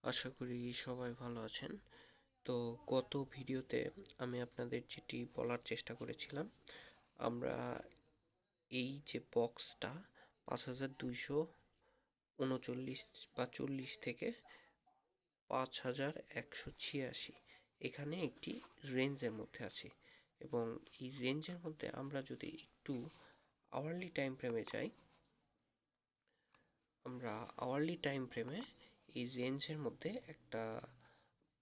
আশা করি সবাই ভালো আছেন। তো গত ভিডিওতে আমি আপনাদের যেটি বলার চেষ্টা করেছিলাম, আমরা এই যে বক্সটা 5239 বা 40 থেকে 5186 এখানে একটি রেঞ্জের মধ্যে আছে, এবং এই রেঞ্জের মধ্যে আমরা যদি একটু আওয়ারলি টাইম ফ্রেমে যাই, আমরা আওয়ারলি টাইম ফ্রেমে এই রেঞ্জের মধ্যে একটা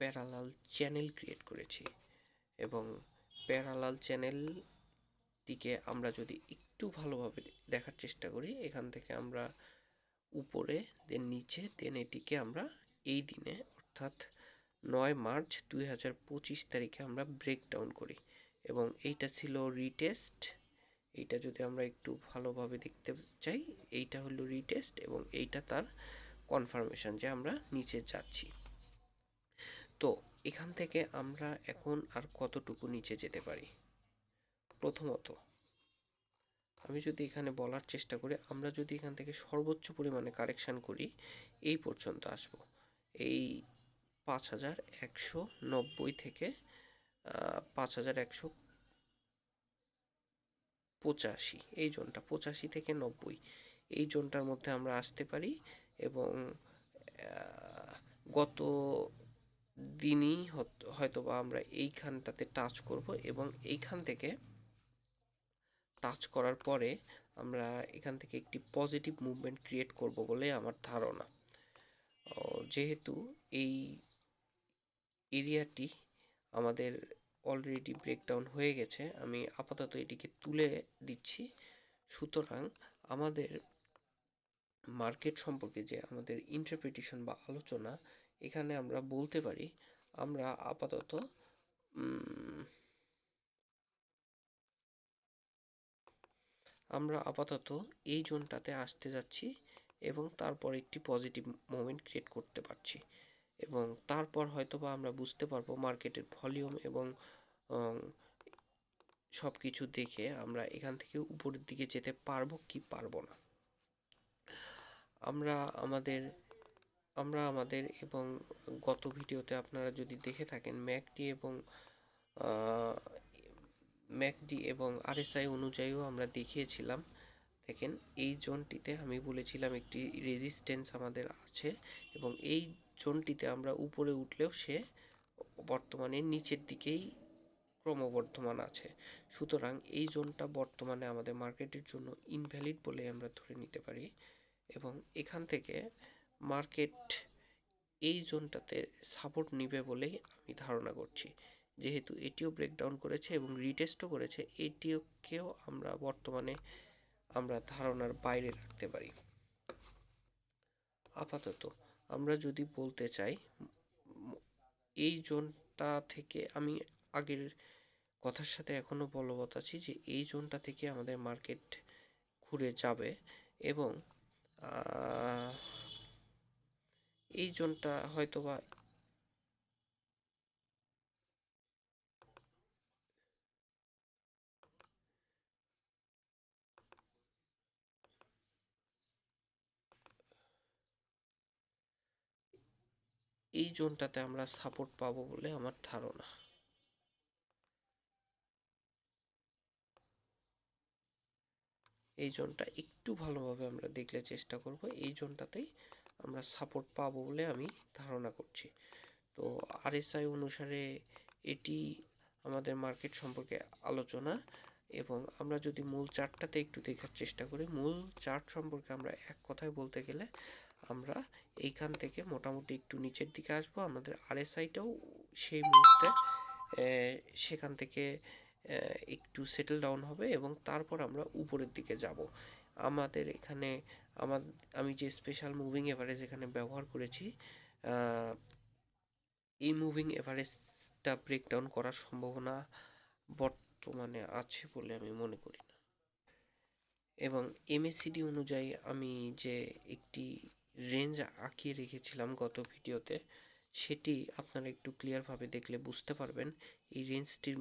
প্যারালাল চ্যানেল ক্রিয়েট করেছি। এবং প্যারালাল চ্যানেল দিকে আমরা যদি একটু ভালোভাবে দেখার চেষ্টা করি, এখান থেকে আমরা উপরে, দেন নিচে, দেন এটিকে আমরা এই দিনে অর্থাৎ 9 মার্চ 2025 তারিখে আমরা ব্রেকডাউন করি। এবং এইটা ছিল রিটেস্ট। এইটা যদি আমরা একটু ভালোভাবে দেখতে চাই, এইটা হলো রিটেস্ট এবং এইটা তার কনফার্মেশন যে আমরা নিচে যাচ্ছি। তো এখান থেকে আমরা এখন আর কতটুকু নিচে যেতে পারি? প্রথমত, আমি যদি এখানে বলার চেষ্টা করি, আমরা যদি এখান থেকে সর্বোচ্চ পরিমাণে কারেকশান করি, এই পর্যন্ত আসব, এই 5190 থেকে 5185, এই জোনটা 85 থেকে 90, এই জোনটার মধ্যে আমরা আসতে পারি। এবং গত দিনই হয়তো বা আমরা এইখানটাতে টাচ করব, এবং এইখান থেকে টাচ করার পরে আমরা এখান থেকে একটি পজিটিভ মুভমেন্ট ক্রিয়েট করব বলে আমার ধারণা। যেহেতু এই এরিয়াটি আমাদের অলরেডি ব্রেকডাউন হয়ে গেছে, আমি আপাতত এটিকে তুলে দিচ্ছি। সুতরাং আমাদের মার্কেট সম্পর্কে যে আমাদের ইন্টারপ্রিটেশন বা আলোচনা, এখানে আমরা বলতে পারি আমরা আপাতত এই জোনটাতে আসতে যাচ্ছি এবং তারপর একটি পজিটিভ মোমেন্ট ক্রিয়েট করতে পারছি। এবং তারপর হয়তোবা আমরা বুঝতে পারবো মার্কেটের ভলিউম এবং সব কিছু দেখে আমরা এখান থেকে উপরের দিকে যেতে পারবো কি পারবো না। আমরা আমাদের এবং গত ভিডিওতে আপনারা যদি দেখে থাকেন, ম্যাকডি এবং আরএসআই অনুযায়ীও আমরা দেখিয়েছিলাম। দেখেন, এই জোনটিতে আমি বলেছিলাম একটি রেজিস্ট্যান্স আমাদের আছে, এবং এই জোনটিতে আমরা উপরে উঠলেও সে বর্তমানে নিচের দিকেই ক্রমবর্ধমান আছে। সুতরাং এই জোনটা বর্তমানে আমাদের মার্কেটের জন্য ইনভ্যালিড বলে আমরা ধরে নিতে পারি। এবং এখান থেকে মার্কেট এই জোনটাতে সাপোর্ট নিবে বলেই আমি ধারণা করছি। যেহেতু এটিও ব্রেকডাউন করেছে এবং রিটেস্টও করেছে, এটিকেও আমরা বর্তমানে ধারণার বাইরে রাখতে পারি। আপাতত আমরা যদি বলতে চাই, এই জোনটা থেকে আমি আগের কথার সাথে এখনো বলবৎ আছি যে এই জোনটা থেকে আমাদের মার্কেট ঘুরে যাবে। এবং এই জোনটা হয়তোবা এই জোনটাতে আমরা সাপোর্ট পাবো বলে আমার ধারণা। এই জোনটা একটু ভালোভাবে আমরা দেখলে চেষ্টা করব, এই জোনটাতেই আমরা সাপোর্ট পাবো বলে আমি ধারণা করছি। তো আরএসআই অনুসারে এটি আমাদের মার্কেট সম্পর্কে আলোচনা। এবং আমরা যদি মূল চার্টটাতে একটু দেখার চেষ্টা করি, মূল চার্ট সম্পর্কে আমরা এক কথায় বলতে গেলে আমরা এইখান থেকে মোটামুটি একটু নিচের দিকে আসবো। আমাদের আরএসআইটাও সেই মুহূর্তে সেখান থেকে একটু সেটেল ডাউন হবে এবং তারপর আমরা উপরের দিকে যাব। আমাদের এখানে আমি যে স্পেশাল মুভিং এভারেজ এখানে ব্যবহার করেছি, এই মুভিং এভারেজটা ব্রেকডাউন করার সম্ভাবনা বর্তমানে আছে বলে আমি মনে করি না। এবং এমএসিডি অনুযায়ী আমি যে একটি রেঞ্জ আঁকিয়ে রেখেছিলাম গত ভিডিওতে, সেটি আপনারা একটু ক্লিয়ারভাবে দেখলে বুঝতে পারবেন। এই রেঞ্জটির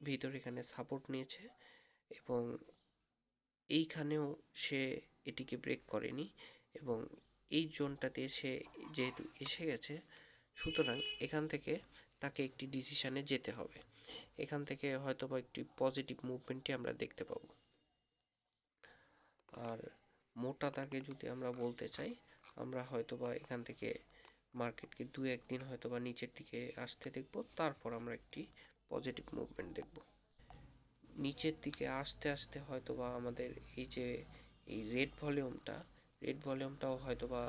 ভিতরে এখানে সাপোর্ট নিয়েছে এবং এইখানেও সে এটিকে ব্রেক করেনি। এবং এই জোনটাতে এসে যেহেতু এসে গেছে, সুতরাং এখান থেকে তাকে একটি ডিসিশনে যেতে হবে। এখান থেকে হয়তোবা একটি পজিটিভ মুভমেন্টই আমরা দেখতে পাবো। আর মোটা দাগে যদি আমরা বলতে চাই, আমরা হয়তোবা এখান থেকে মার্কেটকে 2-1 দিন হয়তোবা নিচের দিকে আসতে দেখব, তারপর আমরা একটি পজিটিভ মুভমেন্ট দেখব। নিচের দিকে আসতে আসতে হয়তোবা আমাদের এই যে এই রেড ভলিউমটাও হয়তোবা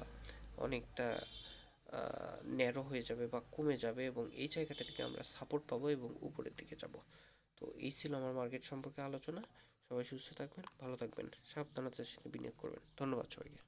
অনেকটা ন্যারো হয়ে যাবে বা কমে যাবে, এবং এই জায়গাটা থেকে আমরা সাপোর্ট পাবো এবং উপরের দিকে যাব। তো এই ছিল আমার মার্কেট সম্পর্কে আলোচনা। সবাই সুস্থ থাকবেন, ভালো থাকবেন, সাবধানতার সাথে বিনিয়োগ করবেন। ধন্যবাদ সবাইকে।